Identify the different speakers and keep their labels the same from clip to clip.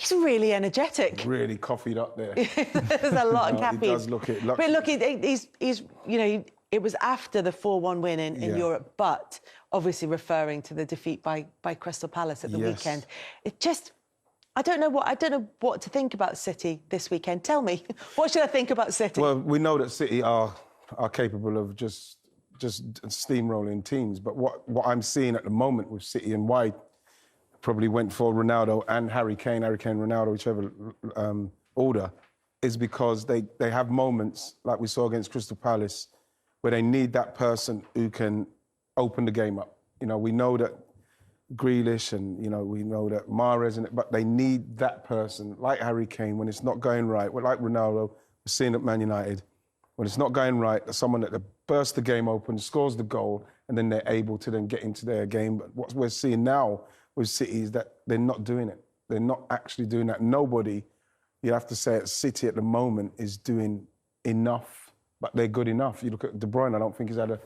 Speaker 1: He's really energetic.
Speaker 2: Really coffeeed up there.
Speaker 1: There's a lot of caffeine.
Speaker 2: He does look it.
Speaker 1: But look, he's you know, it was after the 4-1 win in Europe, but obviously referring to the defeat by Crystal Palace at the weekend. It just, I don't know what to think about City this weekend. Tell me, what should I think about City?
Speaker 2: Well, we know that City are capable of just steamrolling teams, but what I'm seeing at the moment with City, and why probably went for Ronaldo and Harry Kane, Ronaldo, whichever order, is because they have moments like we saw against Crystal Palace where they need that person who can open the game up. You know, we know that Grealish and, you know, we know that Mahrez, but they need that person, like Harry Kane, when it's not going right, like Ronaldo, we're seeing at Man United, when it's not going right, there's someone that bursts the game open, scores the goal, and then they're able to then get into their game. But what we're seeing now with City is that they're not doing it. They're not actually doing that. Nobody, you have to say, at City at the moment is doing enough, but they're good enough. You look at De Bruyne, I don't think he's had an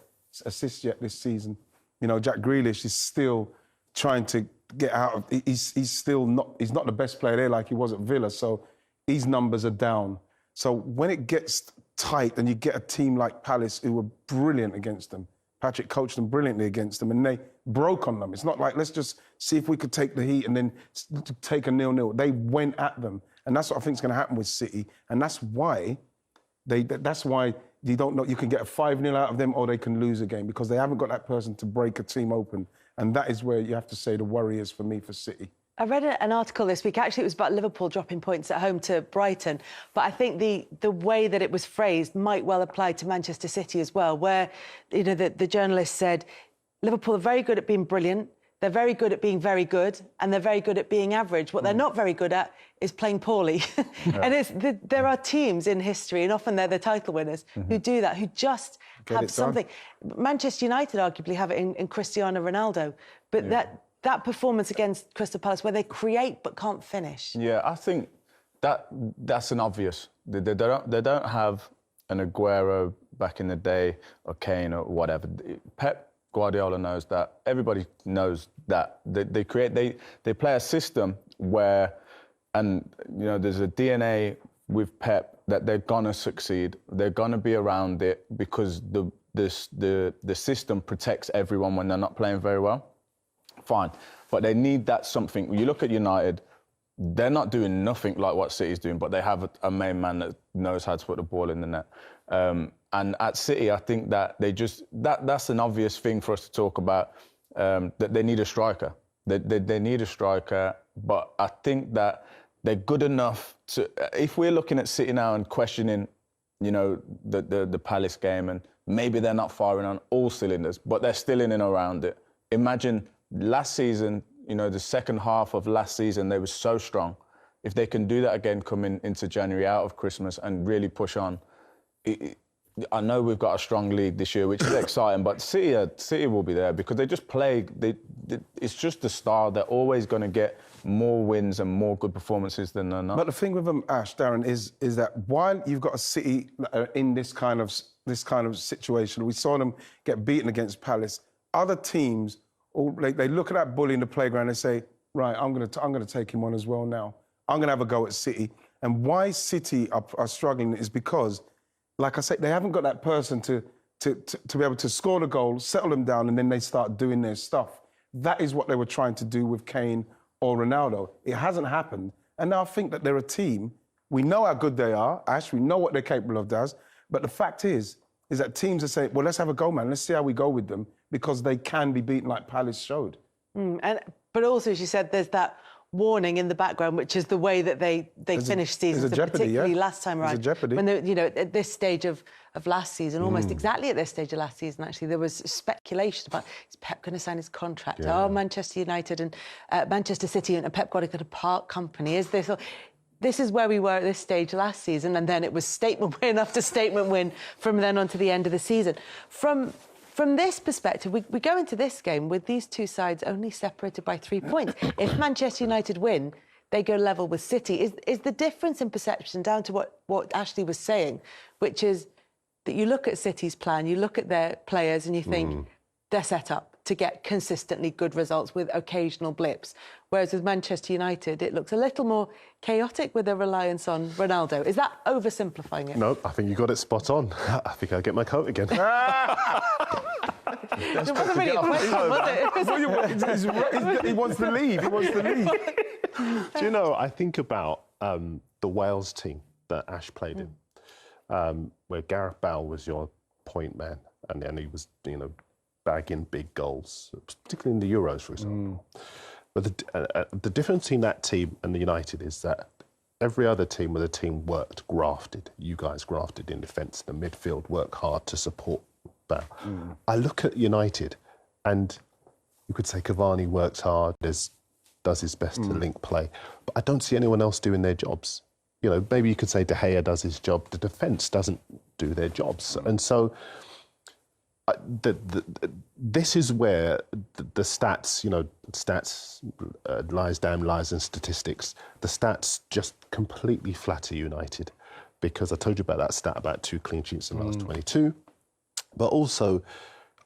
Speaker 2: assist yet this season. You know, Jack Grealish is still trying to get out of... He's still not... He's not the best player there like he was at Villa, so his numbers are down. So when it gets tight and you get a team like Palace who were brilliant against them, Patrick coached them brilliantly against them, and they broke on them. It's not like, let's just see if we could take the heat and then take a 0-0. They went at them. And that's what I think is going to happen with City. And that's why you don't know, you can get a 5-0 out of them or they can lose a game, because they haven't got that person to break a team open. And that is where you have to say the worry is for me for City.
Speaker 1: I read an article this week, actually it was about Liverpool dropping points at home to Brighton, but I think the way that it was phrased might well apply to Manchester City as well, where, you know, the journalist said, Liverpool are very good at being brilliant, they're very good at being very good, and they're very good at being average. What they're not very good at is playing poorly. And there are teams in history, and often they're the title winners, who do that, who just have something. Manchester United arguably have it in Cristiano Ronaldo, but that performance against Crystal Palace where they create but can't finish.
Speaker 3: Yeah, I think that's an obvious. They don't have an Aguero back in the day or Kane or whatever. Pep Guardiola knows that. Everybody knows that. They play a system where, and you know, there's a DNA with Pep that they're gonna succeed. They're gonna be around it because the system protects everyone when they're not playing very well. Fine, but they need that something. When you look at United, they're not doing nothing like what City's doing, but they have a main man that knows how to put the ball in the net. And at City, I think that that's an obvious thing for us to talk about, that they need a striker. They need a striker, but I think that they're good enough to... If we're looking at City now and questioning, you know, the Palace game, and maybe they're not firing on all cylinders, but they're still in and around it. Imagine last season, you know, the second half of last season, they were so strong. If they can do that again coming into January out of Christmas and really push on, I know we've got a strong league this year, which is exciting, but City will be there because they just play. It's just the style. They're always going to get more wins and more good performances than they're not.
Speaker 2: But the thing with them, Ash, Darren, is that while you've got a City in this kind of situation, we saw them get beaten against Palace. Other teams, they look at that bully in the playground and say, right, I'm going to take him on as well now. I'm going to have a go at City. And why City are struggling is because, like I said, they haven't got that person to be able to score the goal, settle them down, and then they start doing their stuff. That is what they were trying to do with Kane or Ronaldo. It hasn't happened. And now I think that they're a team. We know how good they are, Ash. We know what they're capable of, Daz. But the fact is that teams are saying, well, let's have a go, man. Let's see how we go with them, because they can be beaten like Palace showed.
Speaker 1: But also, as you said, there's that warning in the background, which is the way that they finished seasons, particularly last time around.
Speaker 2: There's a jeopardy.
Speaker 1: When you know, at this stage of last season, almost exactly at this stage of last season, actually, there was speculation about, is Pep going to sign his contract? Yeah. Oh, Manchester United and Manchester City and Pep Guardiola to part company. Is this... This is where we were at this stage last season, and then it was statement win after statement win from then on to the end of the season. From this perspective, we go into this game with these two sides only separated by 3 points. If Manchester United win, they go level with City. Is the difference in perception down to what Ashley was saying, which is that you look at City's plan, you look at their players and you think they're set up. to get consistently good results with occasional blips. Whereas with Manchester United, it looks a little more chaotic with a reliance on Ronaldo. Is that oversimplifying it?
Speaker 4: No, I think you got it spot on. I think I'll get my coat again.
Speaker 1: It wasn't really a question, was it?
Speaker 2: He wants to leave. He wants to leave.
Speaker 4: Do you know, I think about the Wales team that Ash played in, where Gareth Bale was your point man, and then he was, bagging big goals, particularly in the Euros, for example. But the difference between that team and the United is that every other team with a team worked, grafted. You guys grafted in defence, the midfield, work hard to support Bale. I look at United, and you could say Cavani works hard, does his best to link play, but I don't see anyone else doing their jobs. Maybe you could say De Gea does his job, the defence doesn't do their jobs. And so this is where the stats, lies, damn lies and statistics, the stats just completely flatter United, because I told you about that stat about 2 clean sheets in the last 22, but also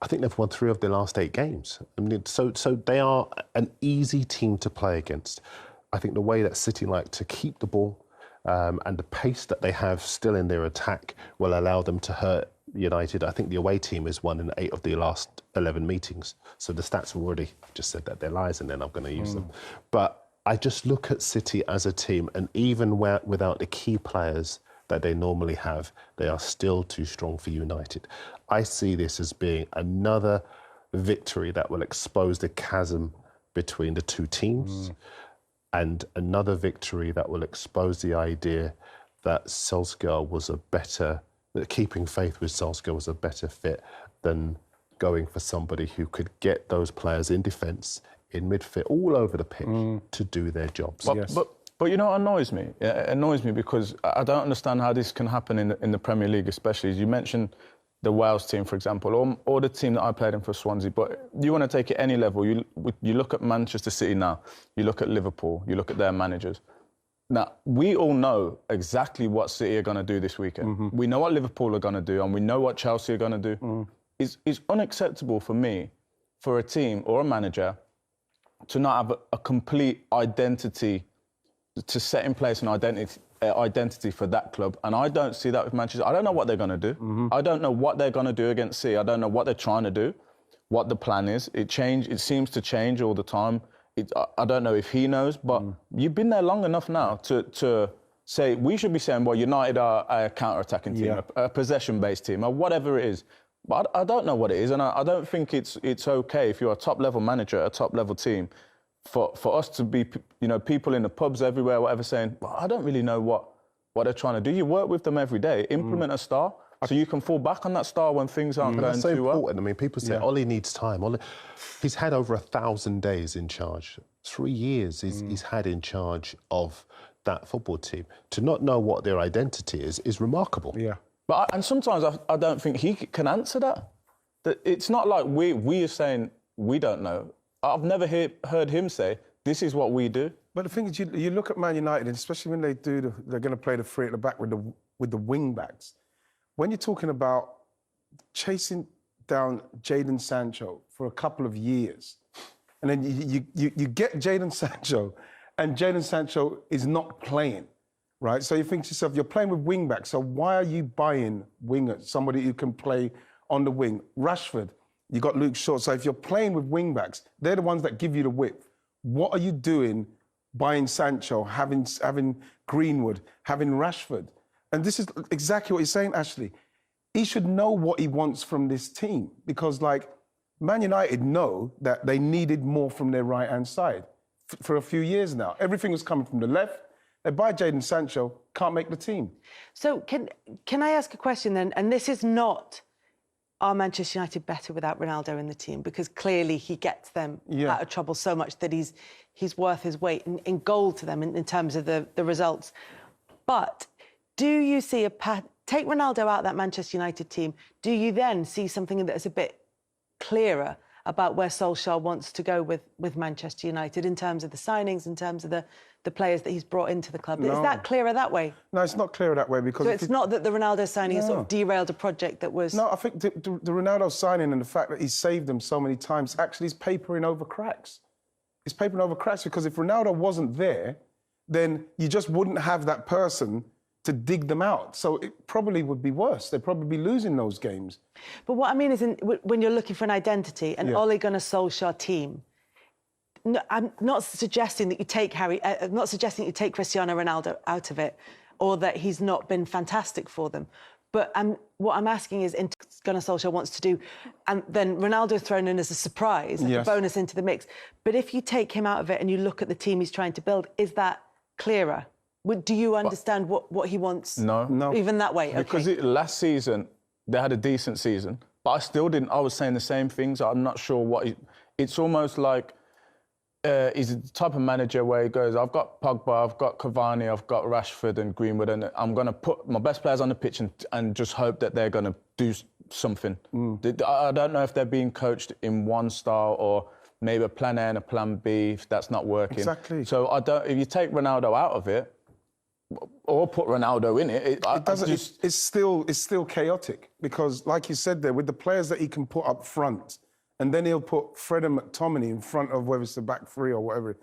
Speaker 4: I think they've won 3 of their last 8 games. I mean, so they are an easy team to play against. I think the way that City like to keep the ball and the pace that they have still in their attack will allow them to hurt United. I think the away team has won in 8 of the last 11 meetings. So the stats have already just said that they're lies, and they're not going to use them. But I just look at City as a team, and even without the key players that they normally have, they are still too strong for United. I see this as being another victory that will expose the chasm between the two teams, and another victory that will expose the idea that Solskjaer was that keeping faith with Solskjaer was a better fit than going for somebody who could get those players in defence, in midfield, all over the pitch to do their jobs.
Speaker 3: But you know what annoys me? It annoys me because I don't understand how this can happen in the Premier League, especially. As you mentioned the Wales team, for example, or the team that I played in for Swansea. But you want to take it any level. You look at Manchester City now, you look at Liverpool, you look at their managers. Now, we all know exactly what City are going to do this weekend. We know what Liverpool are going to do, and we know what Chelsea are going to do. It's unacceptable for me, for a team or a manager, to not have a complete identity, to set in place an identity for that club. And I don't see that with Manchester. I don't know what they're going to do. I don't know what they're going to do against City. I don't know what they're trying to do, what the plan is. It seems to change all the time. I don't know if he knows, but you've been there long enough now to say, we should be saying, well, United are a counter-attacking team, a possession-based team, or whatever it is. But I don't know what it is, and I don't think it's okay if you're a top-level manager, a top-level team, for us to be, people in the pubs everywhere, whatever, saying, well, I don't really know what they're trying to do. You work with them every day. Implement a star, so you can fall back on that star when things aren't going
Speaker 4: That's so
Speaker 3: too well.
Speaker 4: important. I mean, people say Ollie needs time. He's had over 1,000 days in charge. 3 years he's had in charge of that football team. To not know what their identity is remarkable.
Speaker 2: Yeah.
Speaker 3: But and sometimes I don't think he can answer that. That it's not like we are saying we don't know. I've never heard him say, this is what we do.
Speaker 2: But the thing is, you look at Man United, and especially when they're going to play the 3 at the back with the wing backs. When you're talking about chasing down Jadon Sancho for a couple of years, and then you get Jadon Sancho, and Jadon Sancho is not playing, right? So you think to yourself, you're playing with wing backs, so why are you buying wingers, somebody who can play on the wing? Rashford, you got Luke Shaw. So if you're playing with wing backs, they're the ones that give you the width. What are you doing buying Sancho, having Greenwood, having Rashford? And this is exactly what you're saying, Ashley. He should know what he wants from this team, because, Man United know that they needed more from their right-hand side for a few years now. Everything was coming from the left. They buy Jadon Sancho, can't make the team.
Speaker 1: So can I ask a question then? And this is not, are Manchester United better without Ronaldo in the team? Because clearly he gets them out of trouble so much that he's worth his weight in gold to them in terms of the results. But do you see take Ronaldo out of that Manchester United team, do you then see something that is a bit clearer about where Solskjaer wants to go with Manchester United in terms of the signings, in terms of the players that he's brought into the club. Is that clearer that way?
Speaker 2: No, it's not clearer that way because...
Speaker 1: So it's not that the Ronaldo signing has sort of derailed a project that was...
Speaker 2: No, I think the Ronaldo signing and the fact that he saved them so many times actually is papering over cracks. It's papering over cracks because if Ronaldo wasn't there, then you just wouldn't have that person to dig them out. So it probably would be worse. They'd probably be losing those games.
Speaker 1: But what I mean is when you're looking for an identity, an Ole Gunnar Solskjaer team, no, I'm not suggesting that you take I'm not suggesting that you take Cristiano Ronaldo out of it or that he's not been fantastic for them. But what I'm asking is, Gunnar Solskjaer wants to do, and then Ronaldo thrown in as a surprise, like a bonus into the mix. But if you take him out of it and you look at the team he's trying to build, is that clearer? Do you understand what he wants?
Speaker 3: No.
Speaker 1: Even that way? Okay.
Speaker 3: Because last season, they had a decent season, but I still didn't. I was saying the same things. I'm not sure what... It's almost like... he's the type of manager where he goes, I've got Pogba, I've got Cavani, I've got Rashford and Greenwood, and I'm going to put my best players on the pitch and just hope that they're going to do something. I don't know if they're being coached in one style or maybe a plan A and a plan B if that's not working.
Speaker 2: Exactly.
Speaker 3: So if you take Ronaldo out of it, or put Ronaldo in it,
Speaker 2: it's still chaotic because, like you said there, with the players that he can put up front, and then he'll put Fred and McTominay in front of whether it's the back three or whatever,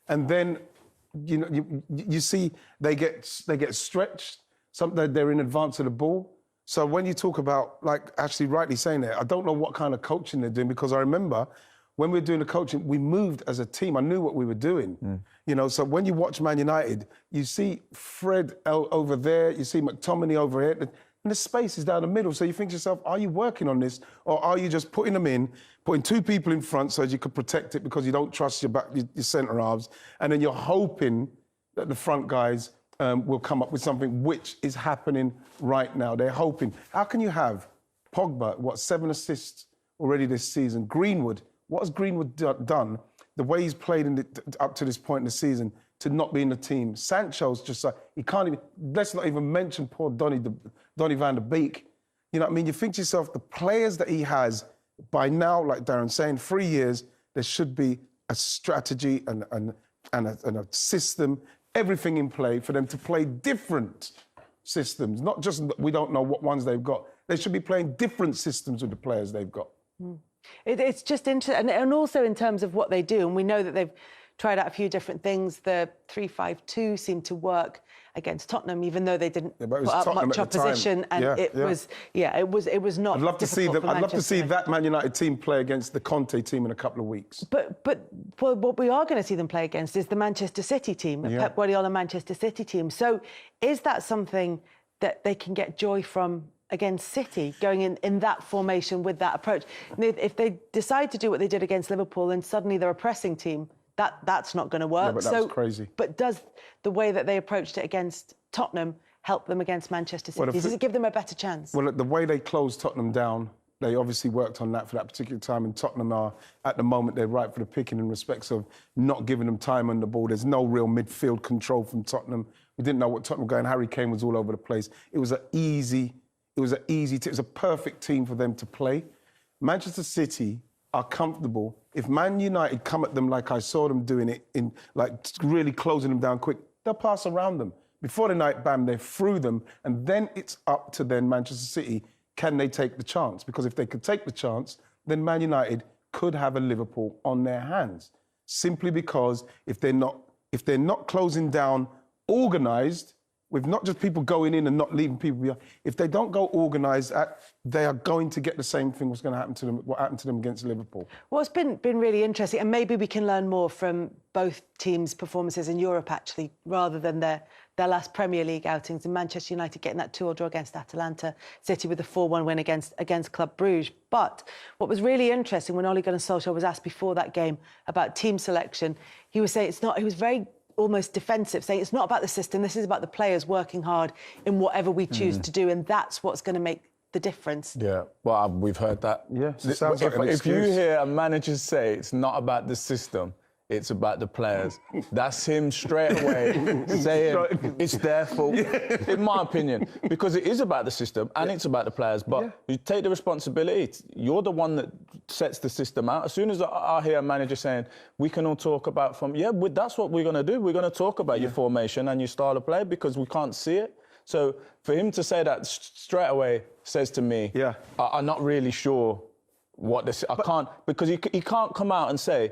Speaker 2: and then you see they get stretched. They're in advance of the ball. So when you talk about, like Ashley rightly saying there, I don't know what kind of coaching they're doing because I remember when we were doing the coaching, we moved as a team. I knew what we were doing. So when you watch Man United, you see Fred over there, you see McTominay over here, and the space is down the middle. So you think to yourself, are you working on this? Or are you just putting them in, putting two people in front so as you could protect it because you don't trust your centre halves, and then you're hoping that the front guys will come up with something, which is happening right now. They're hoping. How can you have Pogba, 7 assists already this season? Greenwood, what has Greenwood done? The way he's played up to this point in the season to not be in the team. Sancho's just like, he can't even, let's not even mention poor Donny van der Beek. You know what I mean? You think to yourself, the players that he has, by now, like Darren's saying, 3 years, there should be a strategy and a system, everything in play for them to play different systems. Not just we don't know what ones they've got. They should be playing different systems with the players they've got.
Speaker 1: It's just interesting, and also in terms of what they do, and we know that they've tried out a few different things. The 3-5-2 seemed to work against Tottenham, even though they didn't put up much opposition, and it was not.
Speaker 2: I'd love to see
Speaker 1: I'd
Speaker 2: love to see that Man United team play against the Conte team in a couple of weeks.
Speaker 1: But what we are going to see them play against is the Manchester City team, the Pep Guardiola Manchester City team. So is that something that they can get joy from against City, going in that formation with that approach? If they decide to do what they did against Liverpool and suddenly they're a pressing team, that's not going to work.
Speaker 2: Yeah, but that's crazy.
Speaker 1: But does the way that they approached it against Tottenham help them against Manchester City? Does it give them a better chance?
Speaker 2: Well, the way they closed Tottenham down, they obviously worked on that for that particular time, and Tottenham are, at the moment, they're right for the picking in respects of not giving them time on the ball. There's no real midfield control from Tottenham. We didn't know what Tottenham were going. Harry Kane was all over the place. It was a perfect team for them to play. Manchester City are comfortable. If Man United come at them like I saw them doing it, in like really closing them down quick, they'll pass around them. Before the night, bam, they're through them, and then it's up to Manchester City, can they take the chance? Because if they could take the chance, then Man United could have a Liverpool on their hands. Simply because if they're not closing down organised, with not just people going in and not leaving people behind, if they don't go organised, they are going to get the same thing what happened to them against Liverpool.
Speaker 1: What's been really interesting, and maybe we can learn more from both teams' performances in Europe, actually, rather than their last Premier League outings, and Manchester United getting that 2-2 draw against Atalanta, City with a 4-1 win against Club Brugge. But what was really interesting when Ole Gunnar Solskjaer was asked before that game about team selection, he was saying he was very almost defensive, saying it's not about the system, this is about the players working hard in whatever we choose to do, and that's what's going to make the difference.
Speaker 3: Yeah, well, we've heard that.
Speaker 2: Yeah, it sounds like an
Speaker 3: if you
Speaker 2: excuse.
Speaker 3: hear a manager say it's not about the system, it's about the players. That's him straight away saying it's their fault, in my opinion, because it is about the system and it's about the players. But you take the responsibility. You're the one that sets the system out. As soon as I hear a manager saying, we can all talk about that's what we're going to do. We're going to talk about your formation and your style of play because we can't see it. So for him to say that straight away says to me, I'm not really sure what this... I can't... Because he can't come out and say,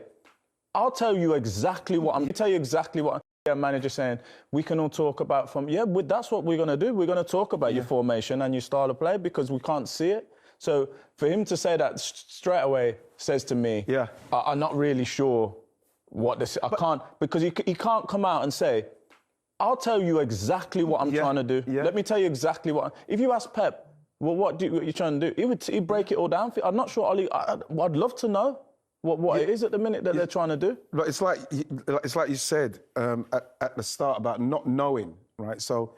Speaker 3: I'll tell you exactly what... I'm going to tell you exactly what... A manager saying, we can all talk about that's what we're going to do. We're going to talk about your formation and your style of play because we can't see it. So for him to say that straight away says to me, I'm not really sure what this... I can't... Because he can't come out and say, I'll tell you exactly what I'm trying to do. Let me tell you exactly what... If you ask Pep, well, what you're trying to do, he'd break it all down for you. I'm not sure, Ollie... I'd love to know what it is at the minute that they're trying to do.
Speaker 2: Look, it's like you said at the start about not knowing, right? So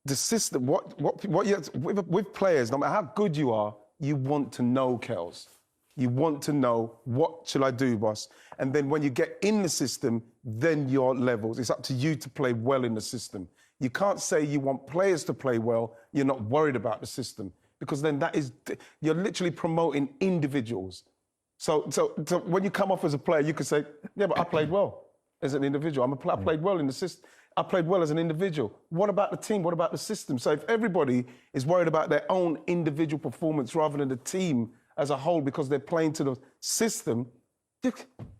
Speaker 2: the system, what you have to, with players, no matter how good you are, you want to know, Kels. You want to know, what shall I do, boss? And then when you get in the system, then your levels. It's up to you to play well in the system. You can't say you want players to play well, you're not worried about the system, because then you're literally promoting individuals. So when you come off as a player, you could say, yeah, but I played well as an individual. I played well in the system. I played well as an individual. What about the team? What about the system? So if everybody is worried about their own individual performance rather than the team as a whole because they're playing to the system,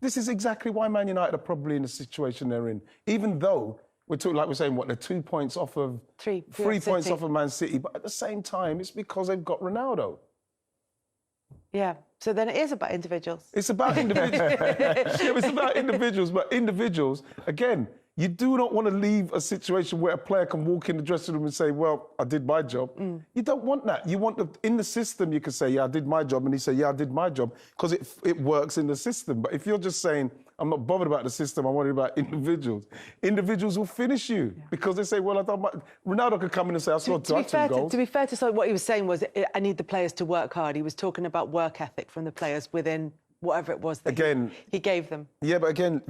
Speaker 2: this is exactly why Man United are probably in the situation they're in. Even though we're saying, they're 2 points off of... Three points off of Man City. But at the same time, it's because they've got Ronaldo.
Speaker 1: Yeah, so then it is about individuals.
Speaker 2: It's about individuals. It's about individuals, but individuals, again, you do not want to leave a situation where a player can walk in the dressing room and say, well, I did my job. You don't want that. You want in the system, you can say, yeah, I did my job, and he say, yeah, I did my job, because it works in the system. But if you're just saying, I'm not bothered about the system, I'm worried about individuals, individuals will finish you because they say, well, I done my... Ronaldo could come in and say, I scored 2 goals.
Speaker 1: To be fair to what he was saying was, I need the players to work hard. He was talking about work ethic from the players within whatever it was that he gave them. Yeah,
Speaker 2: but again,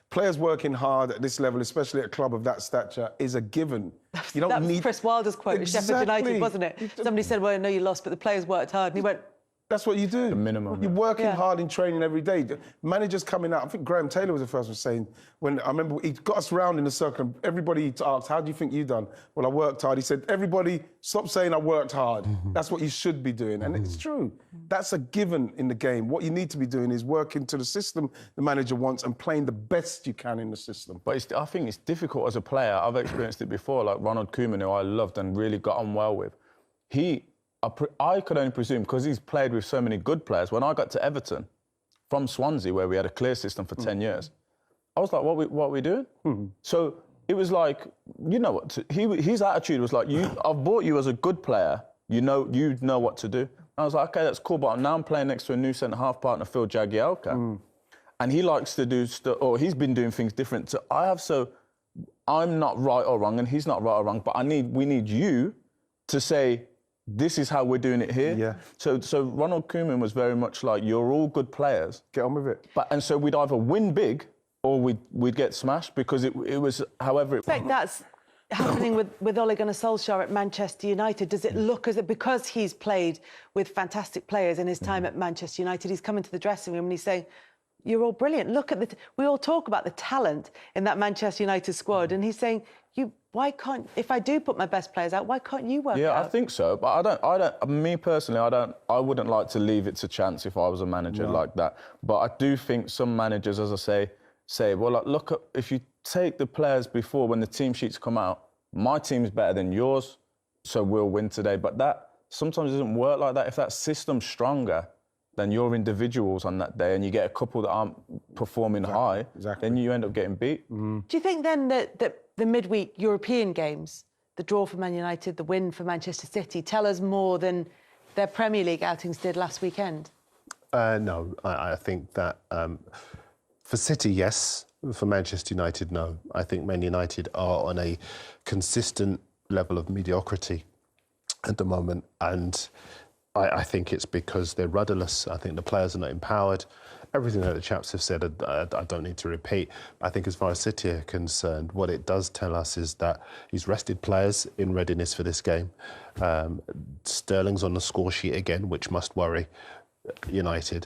Speaker 2: players working hard at this level, especially at a club of that stature, is a given. You don't
Speaker 1: that was
Speaker 2: need...
Speaker 1: Chris Wilder's quote at Sheffield United, wasn't it? Somebody said, well, I know you lost, but the players worked hard. And he went...
Speaker 2: That's what you do.
Speaker 3: The minimum.
Speaker 2: You're working hard in training every day. Managers coming out. I think Graham Taylor was the first one saying, when I remember he got us round in the circle, and everybody asked, how do you think you done? Well, I worked hard. He said, everybody, stop saying I worked hard. That's what you should be doing. And it's true. That's a given in the game. What you need to be doing is working to the system the manager wants and playing the best you can in the system.
Speaker 3: But I think it's difficult as a player. I've experienced it before, like Ronald Koeman, who I loved and really got on well with. I could only presume, because he's played with so many good players, when I got to Everton from Swansea, where we had a clear system for 10 years, I was like, what are we doing? So it was like, his attitude was like, I've bought you as a good player, you know what to do. And I was like, okay, that's cool, but now I'm playing next to a new centre-half partner, Phil Jagielka, and he likes to do or he's been doing things different. So I'm not right or wrong, and he's not right or wrong, but we need you to say, this is how we're doing it here.
Speaker 2: Yeah.
Speaker 3: So Ronald Koeman was very much like, you're all good players.
Speaker 2: Get on with it.
Speaker 3: And so we'd either win big or we'd get smashed, because it was however...
Speaker 1: I expect that's happening with Ole Gunnar Solskjaer at Manchester United. Does it look as if, because he's played with fantastic players in his time at Manchester United, he's come into the dressing room and he's saying, you're all brilliant. Look at we all talk about the talent in that Manchester United squad, and he's saying, why can't, if I do put my best players out, why can't you work out?
Speaker 3: Yeah, I think so, but me personally, I wouldn't like to leave it to chance if I was a manager like that. But I do think some managers, as I say, well, like, look, if you take the players before, when the team sheets come out, my team's better than yours, so we'll win today. But that sometimes doesn't work like that. If that system's stronger than your individuals on that day, and you get a couple that aren't performing high, then you end up getting beat.
Speaker 1: Do you think then that the midweek European games, the draw for Man United, the win for Manchester City, tell us more than their Premier League outings did last weekend?
Speaker 4: No, I think that for City, yes. For Manchester United, no. I think Man United are on a consistent level of mediocrity at the moment, and I think it's because they're rudderless. I think the players are not empowered, everything that the chaps have said, I don't need to repeat. I think as far as City are concerned, what it does tell us is that he's rested players in readiness for this game. Sterling's on the score sheet again, which must worry United.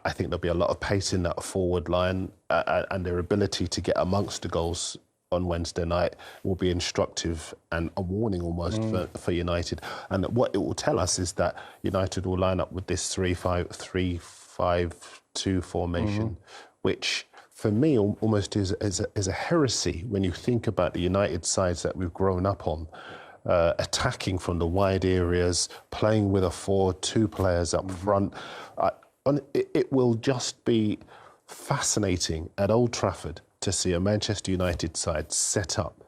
Speaker 4: I think there'll be a lot of pace in that forward line, and their ability to get amongst the goals on Wednesday night will be instructive and a warning almost for United. And what it will tell us is that United will line up with this 3-5-2 formation, which for me almost is a heresy when you think about the United sides that we've grown up on. Attacking from the wide areas, playing with a 4-2 players up front. It will just be fascinating at Old Trafford to see a Manchester United side set up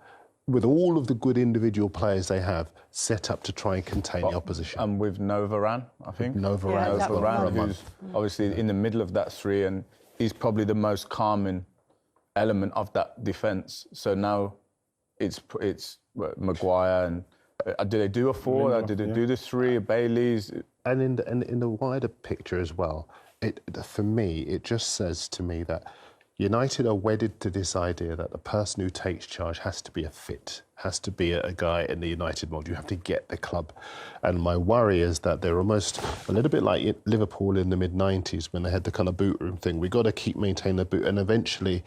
Speaker 4: with all of the good individual players they have, set up to try and contain the opposition.
Speaker 3: And with no Varane, I think.
Speaker 4: No Varane.
Speaker 1: Yeah,
Speaker 3: No Varane, who's obviously in the middle of that three, and he's probably the most calming element of that defence. So now it's Maguire and did they do a 4? Did they do the 3? Bailey's?
Speaker 4: And in the wider picture as well, for me, it just says to me that United are wedded to this idea that the person who takes charge has to be has to be a guy in the United mold. You have to get the club. And my worry is that they're almost a little bit like Liverpool in the mid-90s when they had the kind of boot room thing. We got to keep maintaining the boot. And eventually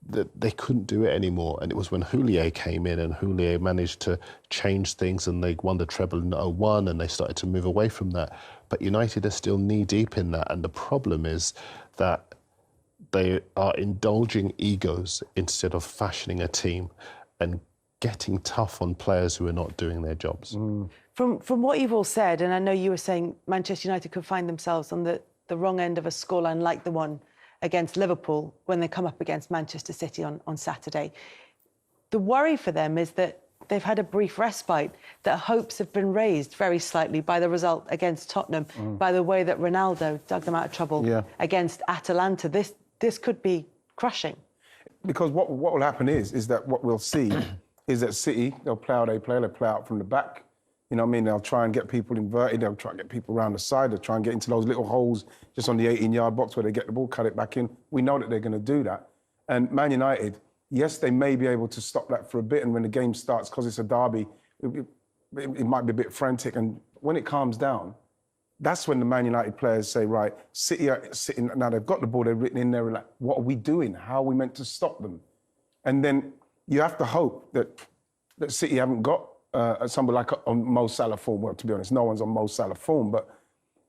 Speaker 4: they couldn't do it anymore. And it was when Houllier came in and Houllier managed to change things and they won the treble in 2001 and they started to move away from that. But United are still knee-deep in that. And the problem is that they are indulging egos instead of fashioning a team and getting tough on players who are not doing their jobs.
Speaker 1: From what you've all said, and I know you were saying Manchester United could find themselves on the wrong end of a scoreline like the one against Liverpool when they come up against Manchester City on Saturday. The worry for them is that they've had a brief respite, that hopes have been raised very slightly by the result against Tottenham, by the way that Ronaldo dug them out of trouble against Atalanta. This could be crushing.
Speaker 2: Because what will happen is that what we'll see is that City, they'll play out from the back. You know what I mean? They'll try and get people inverted. They'll try and get people around the side. They'll try and get into those little holes just on the 18-yard box where they get the ball, cut it back in. We know that they're going to do that. And Man United, yes, they may be able to stop that for a bit. And when the game starts, because it's a derby, it might be a bit frantic. And when it calms down, that's when the Man United players say, right, City are sitting, now they've got the ball, they're written in there, like, what are we doing? How are we meant to stop them? And then you have to hope that City haven't got somebody like on Mo Salah form. Well, to be honest, no one's on Mo Salah form, but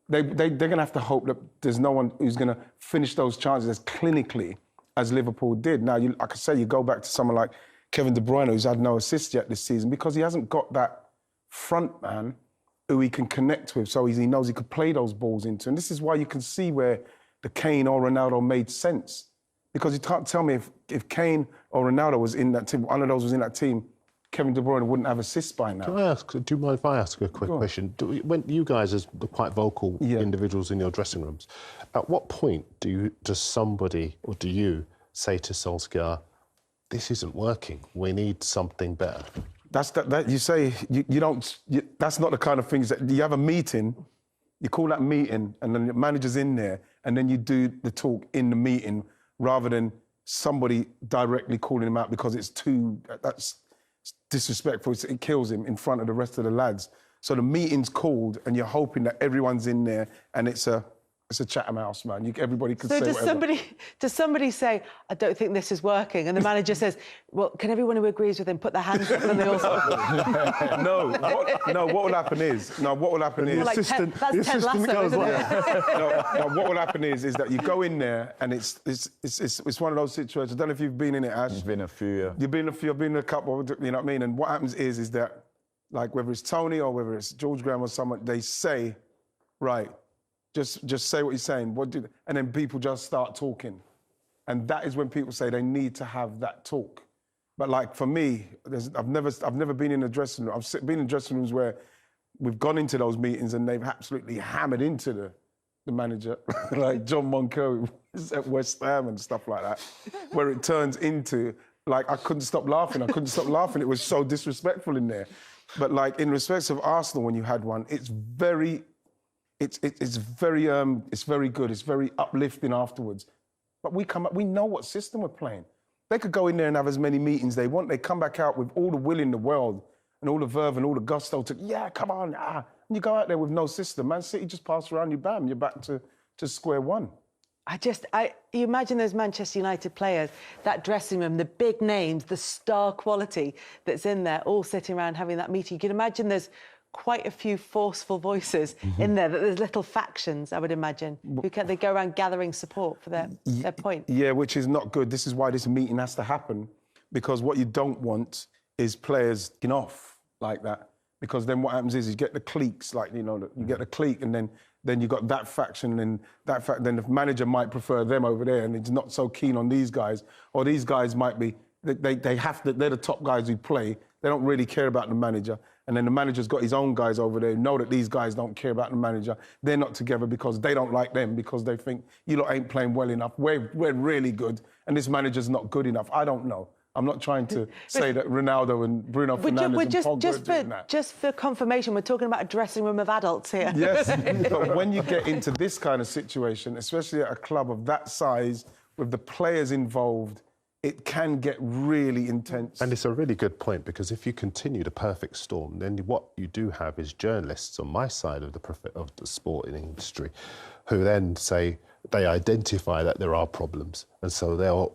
Speaker 2: they're going to have to hope that there's no one who's going to finish those chances as clinically as Liverpool did. Now, like I say, you go back to someone like Kevin De Bruyne, who's had no assists yet this season because he hasn't got that front man who he can connect with, so he knows he could play those balls into. And this is why you can see where the Kane or Ronaldo made sense. Because you can't tell me if Kane or Ronaldo was in that team, one of those was in that team, Kevin De Bruyne wouldn't have assists by now.
Speaker 4: Do you mind if I ask a quick question? When you guys, as the quite vocal individuals in your dressing rooms, at what point does somebody or do you say to Solskjaer, this isn't working, we need something better?
Speaker 2: That's that you say, that's not the kind of things that you have a meeting, you call that meeting, and then the manager's in there, and then you do the talk in the meeting rather than somebody directly calling him out because that's disrespectful. It kills him in front of the rest of the lads. So the meeting's called, and you're hoping that everyone's in there, and it's a Chatham House, man. Everybody can say whatever.
Speaker 1: Does somebody say, I don't think this is working? And the manager says, well, can everyone who agrees with him put their hands up? And they all sort of...
Speaker 2: What will happen is...
Speaker 1: Like that's Ted Lasso, isn't it?
Speaker 2: What will happen is that you go in there and it's one of those situations. I don't know if you've been in it, Ash.
Speaker 3: There's been a few, yeah.
Speaker 2: You've been in a couple, you know what I mean? And what happens is that, like, whether it's Tony or whether it's George Graham or someone, they say, right, just say what you're saying. And then people just start talking. And that is when people say they need to have that talk. But like for me, I've never been in a dressing room. I've been in dressing rooms where we've gone into those meetings and they've absolutely hammered into the manager, like John Moncur at West Ham and stuff like that, where it turns into, like, I couldn't stop laughing. It was so disrespectful in there. But like in respects of Arsenal, when you had one, it's very it's very good. It's very uplifting afterwards. But we come up, we know what system we're playing. They could go in there and have as many meetings they want. They come back out with all the will in the world and all the verve and all the gusto to, yeah, come on, And you go out there with no system. Man City just pass around you, bam, you're back to square one.
Speaker 1: You imagine those Manchester United players, that dressing room, the big names, the star quality that's in there, all sitting around having that meeting. You can imagine there's quite a few forceful voices in there, that there's little factions, I would imagine, they go around gathering support for their point.
Speaker 2: Yeah, which is not good. This is why this meeting has to happen, because what you don't want is players getting off like that, because then what happens is you get the cliques, like, you know, you get the clique, and then you got that faction, and then the manager might prefer them over there, and he's not so keen on these guys, or these guys might be, they have to, they're the top guys who play, they don't really care about the manager, and then the manager's got his own guys over there who know that these guys don't care about the manager. They're not together because they don't like them, because they think, you lot ain't playing well enough, we're really good, and this manager's not good enough. I don't know. I'm not trying to say that Ronaldo and Bruno Fernandes and Pogba are doing that.
Speaker 1: Just for confirmation, we're talking about a dressing room of adults here.
Speaker 2: Yes, but when you get into this kind of situation, especially at a club of that size, with the players involved, it can get really intense.
Speaker 4: And it's a really good point, because if you continue the perfect storm, then what you do have is journalists on my side of the sporting industry who then say they identify that there are problems, and so they'll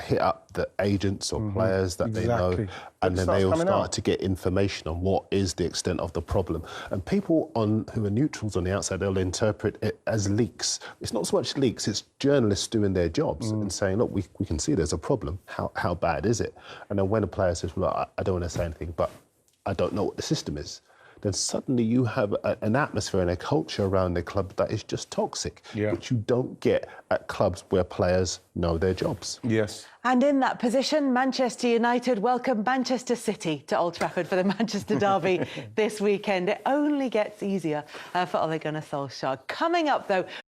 Speaker 4: hit up the agents or players that they know, and then they'll start to get information on what is the extent of the problem. And people who are neutrals on the outside, they'll interpret it as leaks. It's not so much leaks, it's journalists doing their jobs and saying, look, we can see there's a problem. How bad is it? And then when a player says, well, I don't want to say anything, but I don't know what the system is, then suddenly you have an atmosphere and a culture around the club that is just toxic, which you don't get at clubs where players know their jobs.
Speaker 2: Yes.
Speaker 1: And in that position, Manchester United welcome Manchester City to Old Trafford for the Manchester Derby this weekend. It only gets easier for Ole Gunnar Solskjaer. Coming up, though...